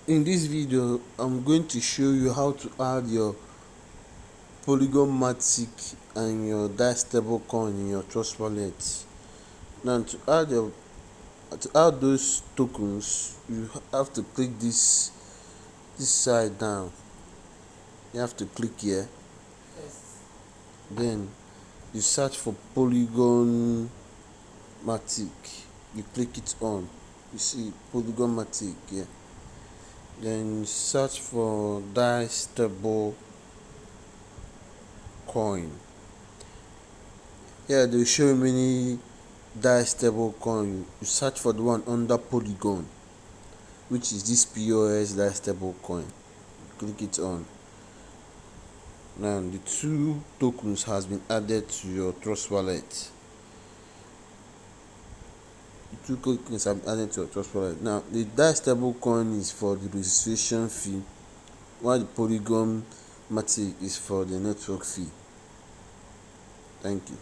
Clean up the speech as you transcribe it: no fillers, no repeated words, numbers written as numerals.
In this video, I'm going to show you how to add your Polygon Matic and your Dai stablecoin in your Trust wallet. Now, to add those tokens, you have to click this side down. You have to click here. Then you search for Polygon Matic. You click it on. You see Polygon Matic here. Then you search for Dai stable coin. Here they show you many Dai stable coin. You search for the one under Polygon, which is this POS Dai stable coin. Click it on. Now the two tokens has been added to your Trust wallet. The two tokens have been added to your Trust wallet. Now the Dai stable coin is for the registration fee, while the Polygon Matic is for the network fee. Thank you.